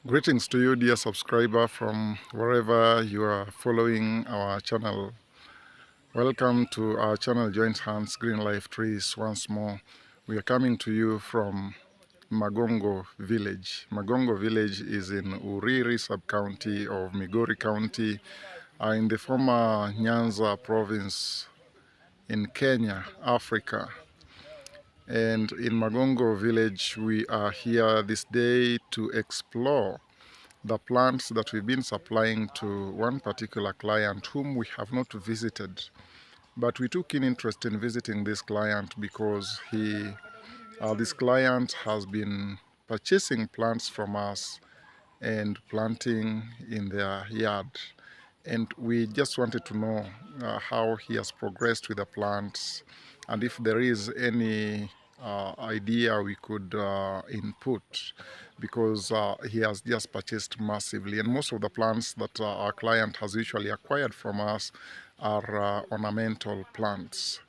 Greetings to you, dear subscriber, from wherever you are following our channel. Welcome to our channel, Joint Hands Green Life Trees. Once more, we are coming to you from Magongo village. Magongo village is in Uriri sub-county of Migori County, in the former Nyanza province in Kenya, Africa. And in Magongo village, we are here this day to explore the plants that we've been supplying to one particular client whom we have not visited. But we took in interest in visiting this client because this client has been purchasing plants from us and planting in their yard. And we just wanted to know how he has progressed with the plants and if there is any idea we could input, because he has just purchased massively, and most of the plants that our client has usually acquired from us are ornamental plants.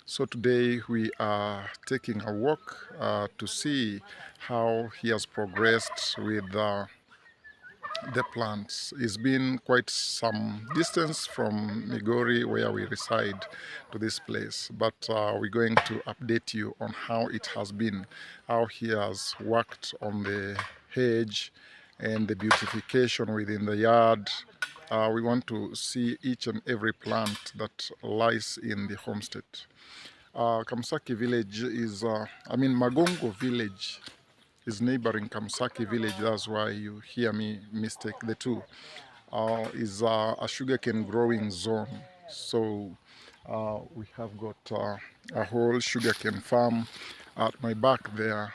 So today we are taking a walk to see how he has progressed with the plants. It's been quite some distance from Migori, where we reside, to this place, but we're going to update you on how it has been, how he has worked on the hedge and the beautification within the yard. We want to see each and every plant that lies in the homestead. Kamsaki village is, Magongo village is neighboring Kamsaki village. That's why you hear me mistake the two. Is a sugarcane growing zone. So we have got a whole sugarcane farm at my back there.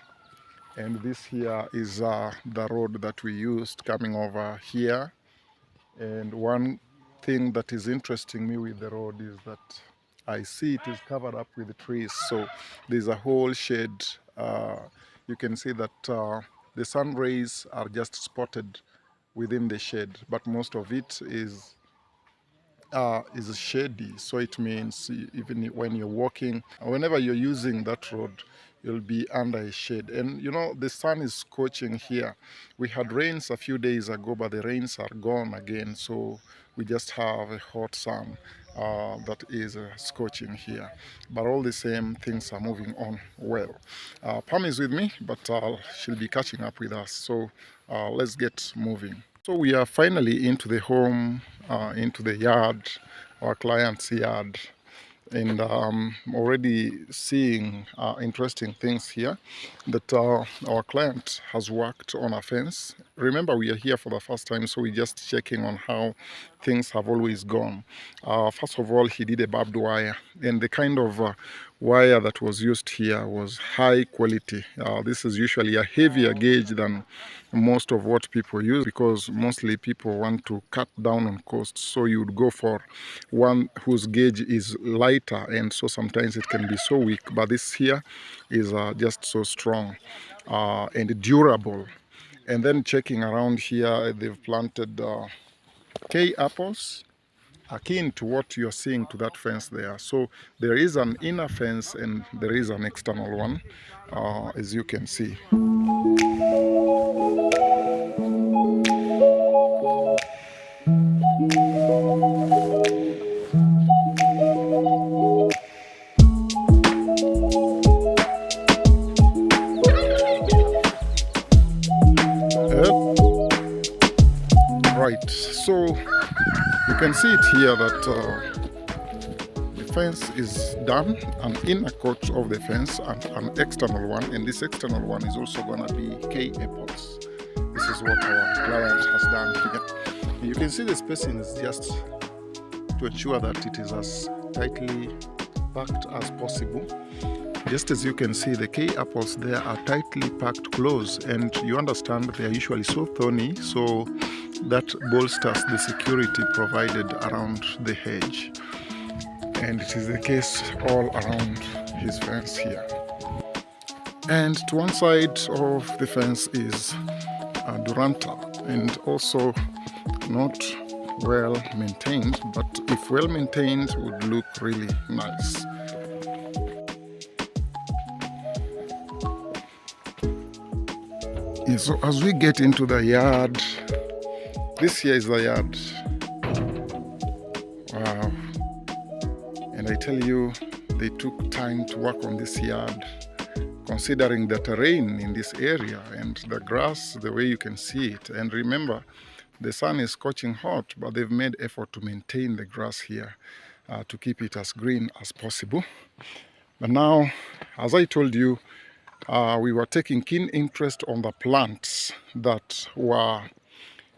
And this here is the road that we used coming over here. And one thing that is interesting me with the road is that I see it is covered up with trees. So there's a whole shade. You can see that the sun rays are just spotted within the shade, but most of it is shady. So it means even when you're walking, whenever you're using that road, you'll be under a shade. And you know, the sun is scorching here. We had rains a few days ago, but the rains are gone again. So we just have a hot sun that is scorching here. But all the same, things are moving on well. Pam is with me, but she'll be catching up with us. So let's get moving. So we are finally into the home, into the yard, our client's yard, and already seeing interesting things here that our client has worked on a fence. Remember, we are here for the first time, so we're just checking on how things have always gone. First of all, he did a barbed wire, and the kind of wire that was used here was high quality. This is usually a heavier gauge than most of what people use, because mostly people want to cut down on costs, so you would go for one whose gauge is lighter, and so sometimes it can be so weak, but this here is just so strong and durable. And then checking around here, they've planted K apples akin to what you're seeing to that fence there. So there is an inner fence and there is an external one, as you can see. Right, so you can see it here that the fence is done, an inner coat of the fence and an external one, and this external one is also going to be K apples. This is what our client has done here. You can see the spacing is just to ensure that it is as tightly packed as possible. Just as you can see, the K apples there are tightly packed close, and you understand they are usually so thorny, so that bolsters the security provided around the hedge. And it is the case all around his fence here. And to one side of the fence is a Duranta, and also not well maintained, but if well maintained would look really nice. Yeah, so as we get into the yard, this here is the yard. Wow. And I tell you, they took time to work on this yard, considering the terrain in this area and the grass, the way you can see it. And remember, the sun is scorching hot, but they've made effort to maintain the grass here to keep it as green as possible. But now, as I told you, we were taking keen interest on the plants that were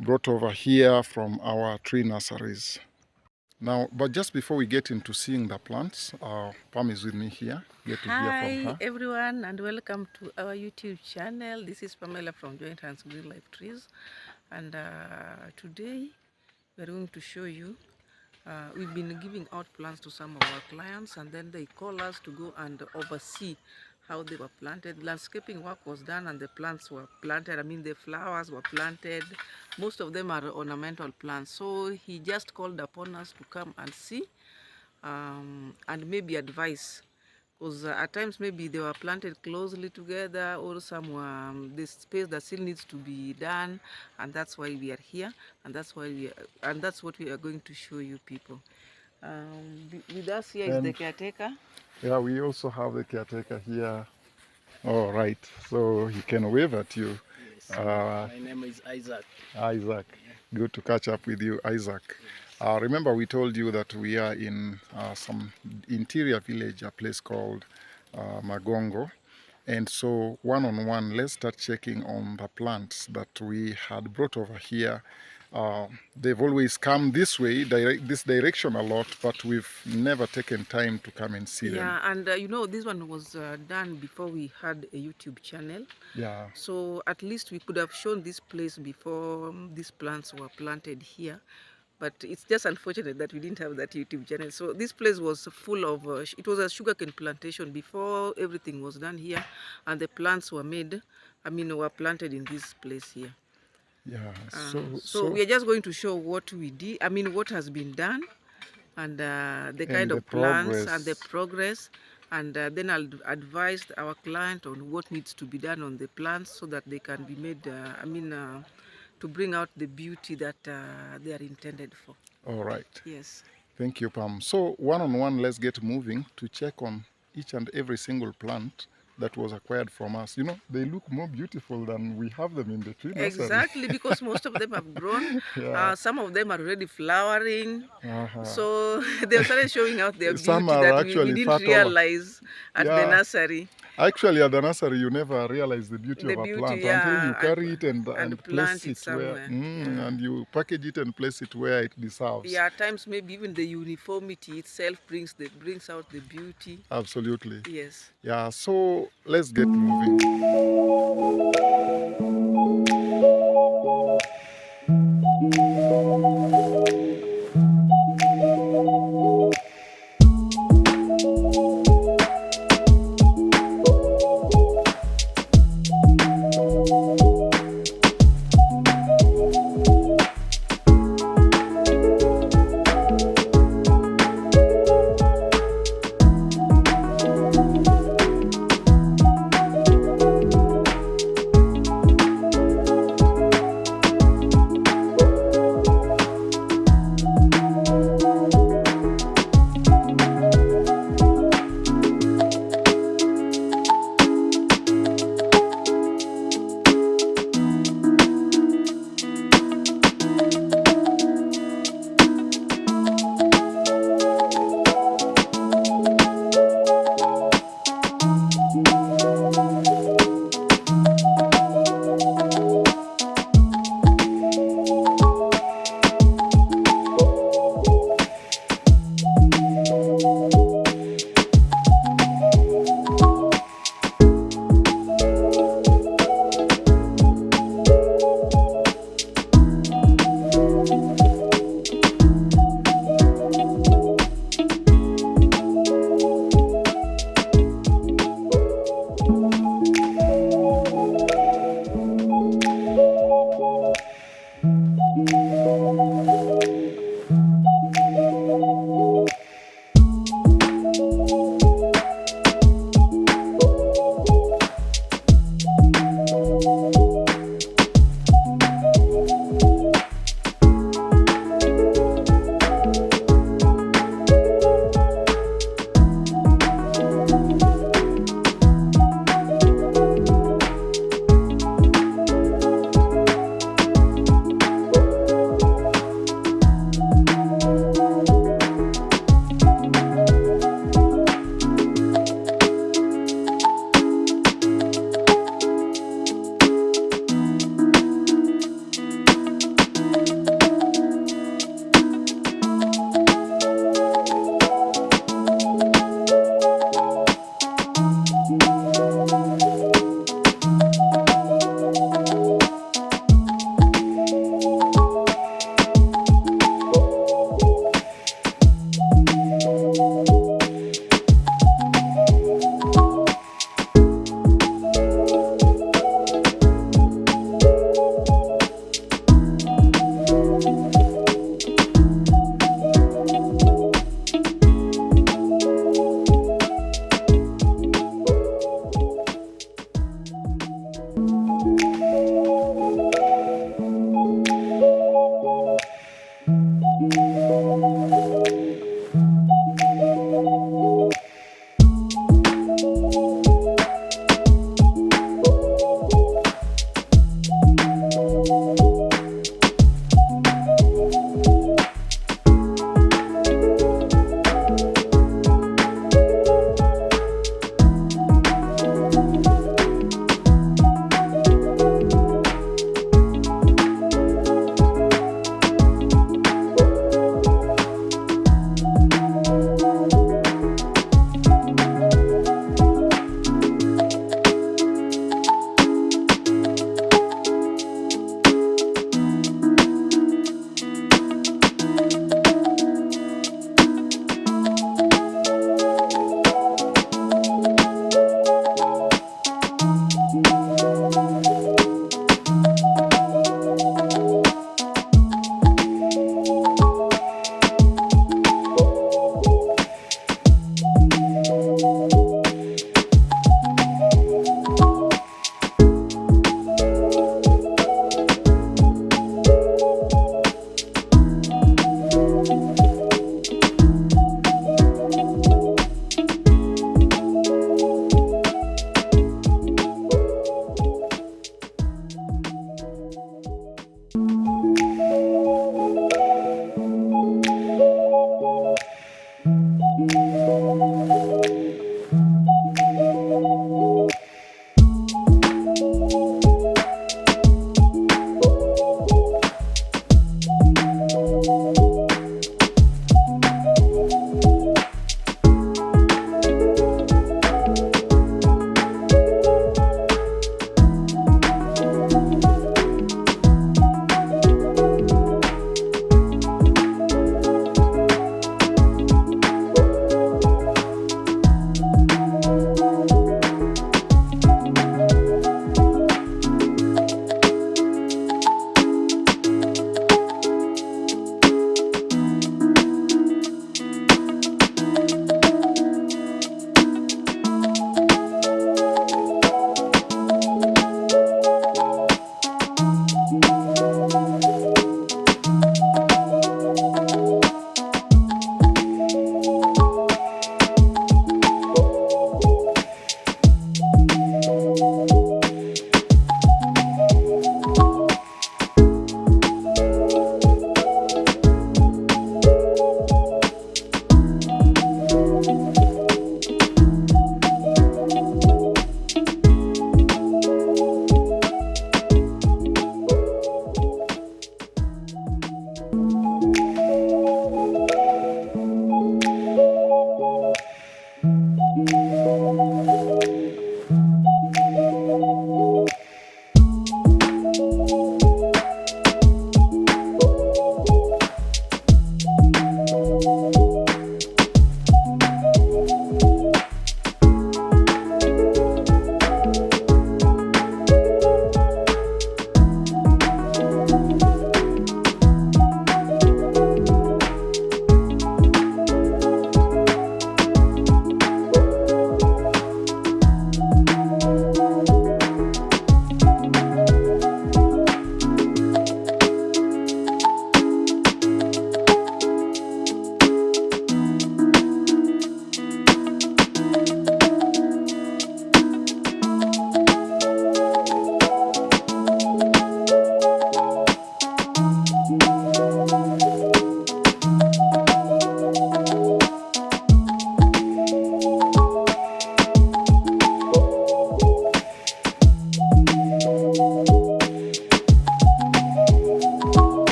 brought over here from our tree nurseries. Now, but just before we get into seeing the plants, Pam is with me here. Get to hear from her. Hi everyone, and welcome to our YouTube channel. This is Pamela from Joint Hands Green Life Trees, and today we're going to show you we've been giving out plants to some of our clients, and then they call us to go and oversee how they were planted. Landscaping work was done and the plants were planted. I mean, the flowers were planted. Most of them are ornamental plants. So he just called upon us to come and see and maybe advise, because at times maybe they were planted closely together, or some were this space that still needs to be done, and that's why we are here, and that's why that's what we are going to show you people. With us here is the caretaker. Yeah, we also have the caretaker here. All right, so he can wave at you. Yes, my name is Isaac. Isaac, good to catch up with you, Isaac. Remember, we told you that we are in some interior village, a place called Magongo. And so one-on-one, let's start checking on the plants that we had brought over here. They've always come this way, this direction a lot, but we've never taken time to come and see them. Yeah, and you know, this one was done before we had a YouTube channel. Yeah. So at least we could have shown this place before these plants were planted here. But it's just unfortunate that we didn't have that YouTube channel. So this place was full of, it was a sugarcane plantation before everything was done here. And the plants were made, I mean, were planted in this place here. Yeah, so we are just going to show what we did, I mean, what has been done, and the kind of plants and the progress. And then I'll advise our client on what needs to be done on the plants so that they can be made, to bring out the beauty that they are intended for. All right. Yes. Thank you, Pam. So one-on-one, let's get moving to check on each and every single plant that was acquired from us. You know, they look more beautiful than we have them in the tree nursery. Exactly, because most of them have grown. Yeah. Some of them are already flowering. So they started showing out their beauty that we didn't realize at the nursery. Actually, at the nursery, you never realize the beauty of a plant until you carry it and place it somewhere. And you package it and place it where it deserves. Yeah, at times maybe even the uniformity itself brings out the beauty. Absolutely. Yes. Yeah, so let's get moving.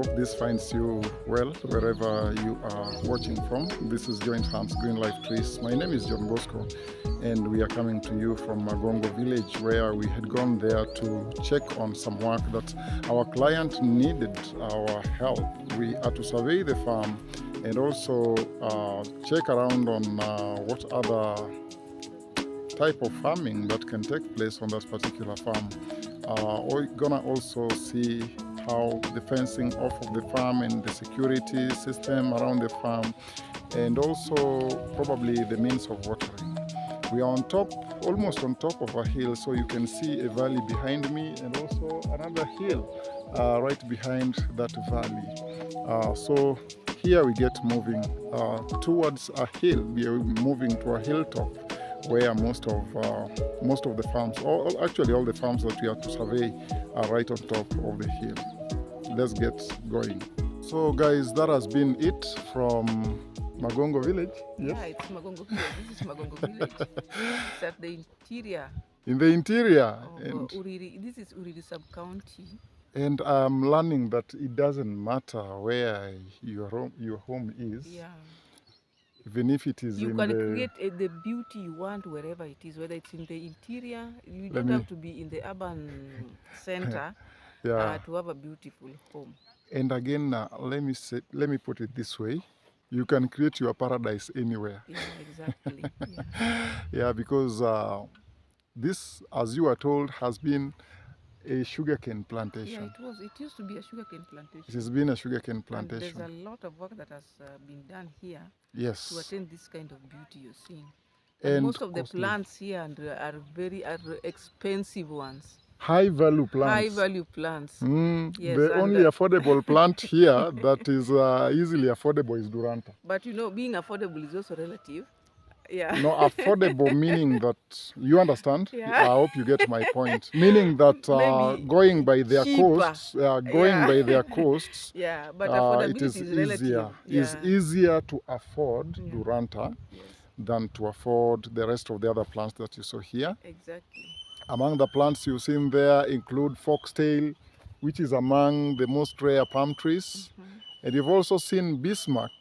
hope this finds you well wherever you are watching from. This is Joint Hands Green Life Trees. My name is John Bosco, and we are coming to you from Magongo village, where we had gone there to check on some work that our client needed our help. We are to survey the farm and also check around on what other type of farming that can take place on that particular farm. We're gonna also see how the fencing off of the farm and the security system around the farm, and also probably the means of watering. We are on top, almost on top of a hill, so you can see a valley behind me and also another hill right behind that valley. So here we get moving towards a hill. We are moving to a hilltop where most of the farms, or actually all the farms that we have to survey, are right on top of the hill. Let's get going. So guys, that has been it from Magongo village. Yes? Yeah, it's Magongo village. This is Magongo village. It's at the interior. In the interior. Of And Uriri. This is Uriri sub-county. And I'm learning that it doesn't matter where your home is. Yeah. Even if it is You in can the... create the beauty you want wherever it is, whether it's in the interior. You don't have to be in the urban center Yeah. to have a beautiful home. And again, let me put it this way: you can create your paradise anywhere. Yeah, exactly. Yeah. Yeah, because this, as you are told, has been a sugarcane plantation. Yeah, it was. It used to be a sugarcane plantation. It has been a sugarcane plantation. And there's a lot of work that has been done here Yes. to attain this kind of beauty you're seeing. And most of the costly. plants here are very expensive ones. High value plants. High value plants. Yes, the only affordable plant here that is easily affordable is Duranta. But you know, being affordable is also relative. Yeah. No, affordable meaning that, you understand? Yeah. I hope you get my point. Meaning that going by their costs, by their costs, yeah, but affordability it is relative. easier. Yeah. It's easier to afford Duranta than to afford the rest of the other plants that you saw here. Exactly. Among the plants you've seen there include foxtail, which is among the most rare palm trees. And you've also seen bismarck,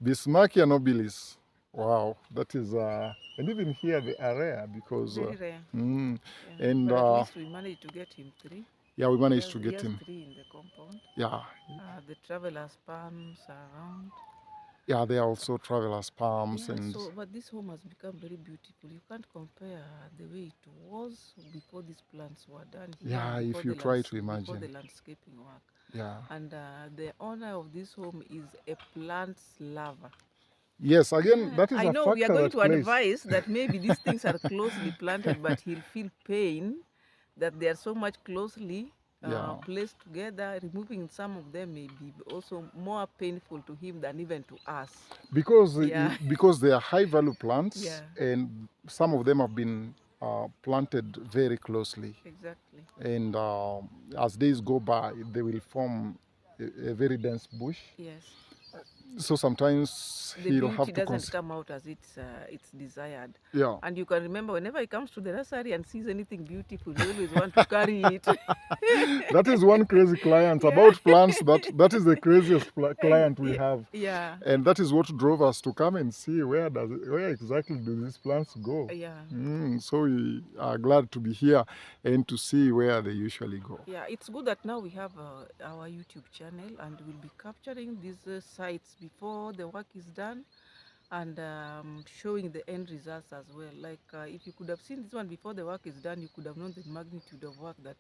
Bismarckia nobilis. Wow, that is, and even here they are rare because... Very rare. Yeah. And but at least we managed to get him 3. Yeah, we managed to get him. 3 in the compound. Yeah. The travelers' palms are around. Yeah, there are also travelers' palms. Yeah, and but this home has become very beautiful. You can't compare the way it was before these plants were done here. Yeah, if you try to imagine. Before the landscaping work. Yeah. And the owner of this home is a plants lover. Yes, again, that is a factor. I know we are going to plays. advise that maybe these things are closely planted, but he'll feel pain that they are so much closely placed together. Removing some of them may be also more painful to him than even to us. Because they are high value plants, and some of them have been planted very closely. Exactly. And as days go by, they will form a very dense bush. Yes. So sometimes he'll have to... The beauty doesn't come out as it's desired. Yeah. And you can remember, whenever he comes to the nursery and sees anything beautiful, he always wants to carry it. That is one crazy client. About plants, that is the craziest client we have. Yeah. And that is what drove us to come and see where exactly do these plants go. Yeah. So we are glad to be here and to see where they usually go. Yeah, it's good that now we have our YouTube channel, and we'll be capturing these sites before the work is done, and showing the end results as well. Like if you could have seen this one before the work is done, you could have known the magnitude of work that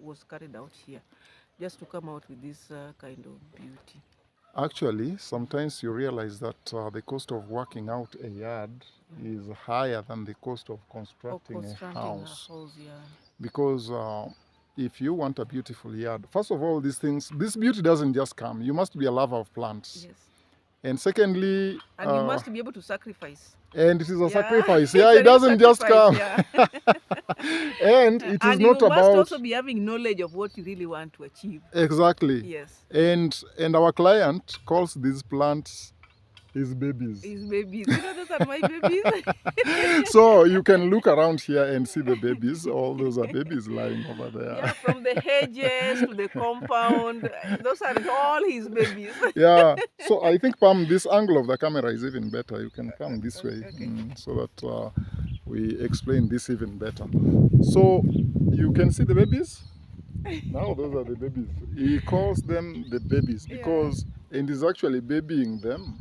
was carried out here, just to come out with this kind of beauty. Actually, sometimes you realize that the cost of working out a yard is higher than the cost of constructing a house. Because if you want a beautiful yard, first of all, this beauty doesn't just come. You must be a lover of plants. Yes. And secondly... And you must be able to sacrifice. And it is a sacrifice. Yeah, it doesn't just come. Yeah. And it is not about... you must also be having knowledge of what you really want to achieve. Exactly. Yes. And our client calls these plants his babies. His babies. You know, those are my babies. So you can look around here and see the babies. All those are babies lying over there. Yeah, from the hedges to the compound. Those are all his babies. Yeah. So I think, Pam, this angle of the camera is even better. You can come this way, Okay. so that we explain this even better. So you can see the babies. Now those are the babies. He calls them the babies because, and is actually babying them.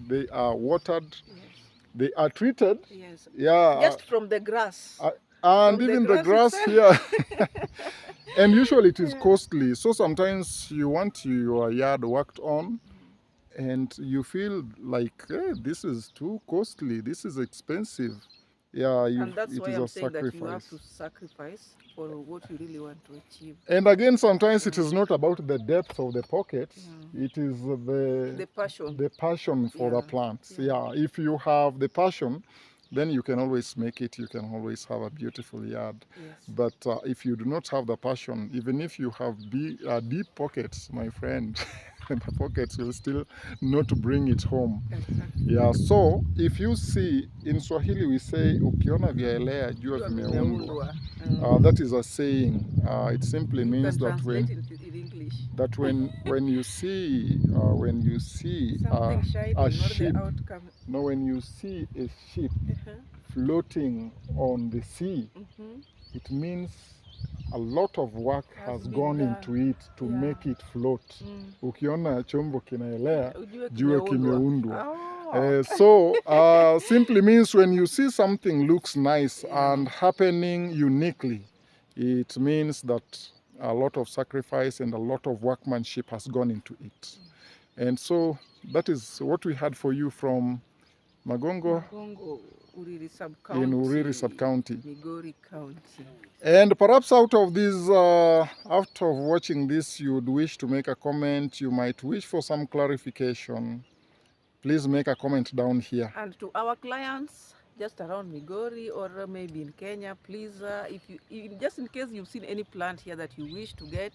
They are watered. Yes. They are treated. Yes. Yeah. Just from the grass. And from even the the grass grass here. And usually it is costly. So sometimes you want your yard worked on and you feel like, hey, this is too costly. This is expensive. Yeah, And that's it why is I'm a saying that you have sacrifice. to sacrifice for what you really want to achieve. And again, sometimes it is not about the depth of the pockets. It is The passion. the passion for the plants. Yeah, if you have the passion, then you can always make it. You can always have a beautiful yard. Yes. But if you do not have the passion, even if you have deep pockets, my friend, the pockets will still not bring it home. Exactly. Yeah, so if you see, in Swahili we say, ukiona vyaelea jua vimeundwa. That is a saying. It simply means that when in English. When you see Something shining, a not sheep, the outcome. no, when you see a ship floating on the sea, it means a lot of work has gone into it to make it float. Ukiona chombo kinaelea, jua kimeundwa. So simply means when you see something looks nice and happening uniquely, it means that a lot of sacrifice and a lot of workmanship has gone into it. And so that is what we had for you from Magongo, Uriri sub-county, in Uriri sub-county. Migori County. And perhaps out of this, out of watching this, you would wish to make a comment. You might wish for some clarification. Please make a comment down here. And to our clients, just around Migori or maybe in Kenya, please, just in case you've seen any plant here that you wish to get,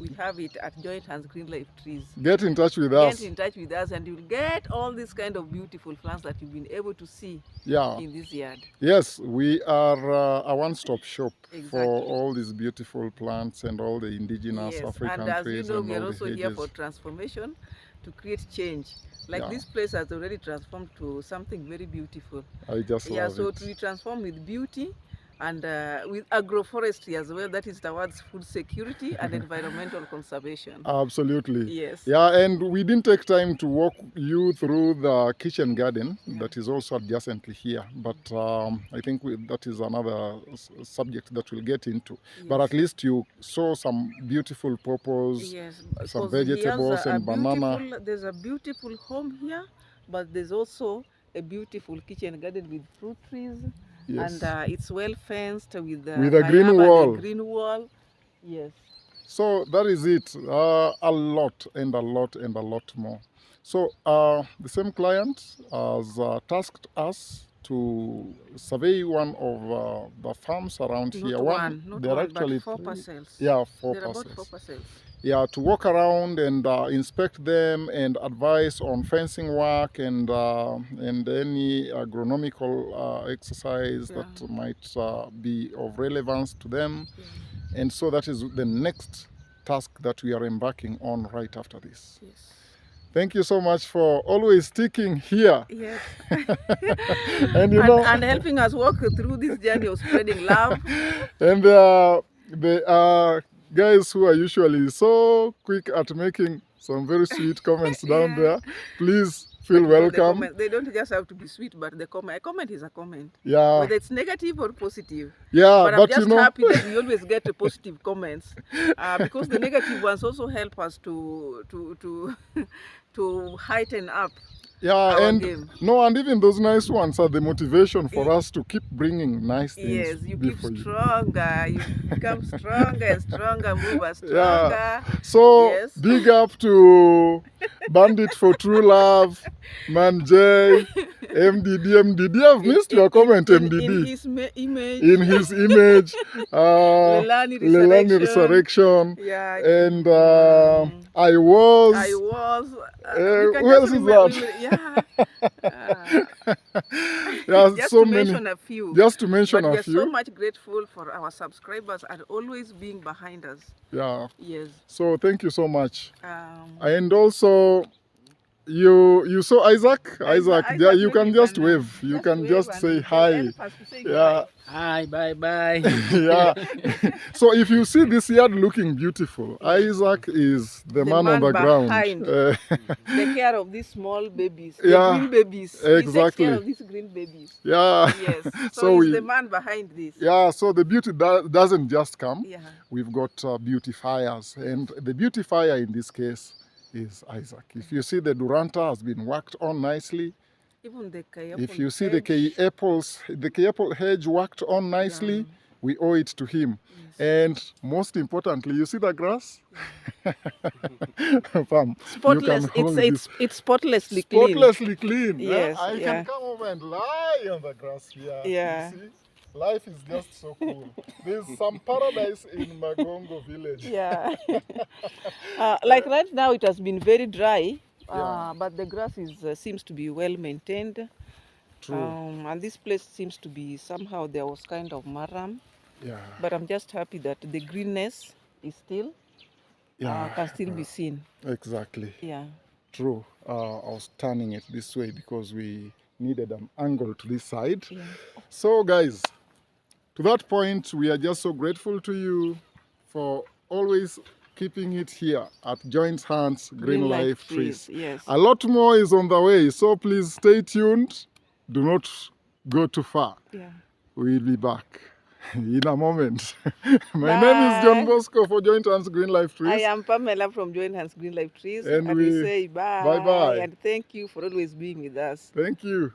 we have it at Joint Hands Green Life Trees. Get in touch with us. Get in touch with us and you'll get all these kind of beautiful plants that you've been able to see in this yard. Yes, we are a one-stop shop for all these beautiful plants and all the indigenous African and as trees. You know, we are also here for transformation, to create change. Like this place has already transformed to something very beautiful. I just love so it. We transform with beauty and with agroforestry as well, that is towards food security and environmental conservation. Absolutely. Yes. Yeah, and we didn't take time to walk you through the kitchen garden that is also adjacently here, but I think that is another subject that we'll get into. But at least you saw some beautiful purples, some vegetables and banana. There's a beautiful home here, but there's also a beautiful kitchen garden with fruit trees. Yes. And it's well fenced with a green wall. Green wall. Yes. So that is it. A lot and a lot and a lot more. So the same client has tasked us to survey one of the farms around here. There are actually 4 parcels. Yeah, 4 parcels. About 4 parcels. Yeah, to walk around and inspect them and advise on fencing work and any agronomical exercise that might be of relevance to them. And so that is the next task that we are embarking on right after this. Yes. Thank you so much for always sticking here. Yes. And you know, and helping us walk through this journey of spreading love. And they are guys who are usually so quick at making some very sweet comments down there. Please feel welcome. They don't just have to be sweet, but a comment is a comment. Yeah. Whether it's negative or positive. Yeah, but I'm just happy that we always get the positive comments, because the negative ones also help us to heighten up. Yeah, and even those nice ones are the motivation for us to keep bringing nice things. Yes, you keep stronger, you become stronger and stronger, move us stronger. Yeah. So big up to Bandit for True Love, Man Jay, MDD, I've missed your comment, MDD. In his image. In his image, Lelani Resurrection. Yeah. And I was. Who else is that? Yeah, just so to many. mention a few. Just to mention but a we are few. so much grateful for our subscribers and always being behind us. Yeah. Yes. So thank you so much. And also, you saw Isaac. Yeah, you can just wave. You can just say hi. Yeah. Hi, bye bye. Yeah. So if you see this yard looking beautiful, Isaac is the man on the ground. Take care of these small babies. Yeah, green babies. Exactly. He takes care of these green babies. Yeah. Yes. So he's the man behind this. Yeah. So the beauty doesn't just come. Yeah. We've got beautifiers, and the beautifier in this case is Isaac. If you see the Duranta has been worked on nicely. Even the K-apple if you see the K-apple hedge worked on nicely, we owe it to him. Yes. And most importantly, you see the grass? Pam, spotless. It's spotlessly clean. Spotlessly clean. Yes. I can come over and lie on the grass here. Yeah. You see? Life is just so cool. There's some paradise in Magongo village. Yeah. Like right now, it has been very dry. But the grass seems to be well maintained. True. And this place seems to be somehow there was kind of maram. Yeah. But I'm just happy that the greenness is still can still be seen. Exactly. Yeah. True. I was turning it this way because we needed an angle to this side. Yeah. So guys, to that point, we are just so grateful to you for always keeping it here at Joint Hands Green Life Trees. Yes. A lot more is on the way, so please stay tuned. Do not go too far. Yeah. We'll be back in a moment. My name is John Bosco for Joint Hands Green Life Trees. I am Pamela from Joint Hands Green Life Trees. And we say bye. Bye-bye. And thank you for always being with us. Thank you.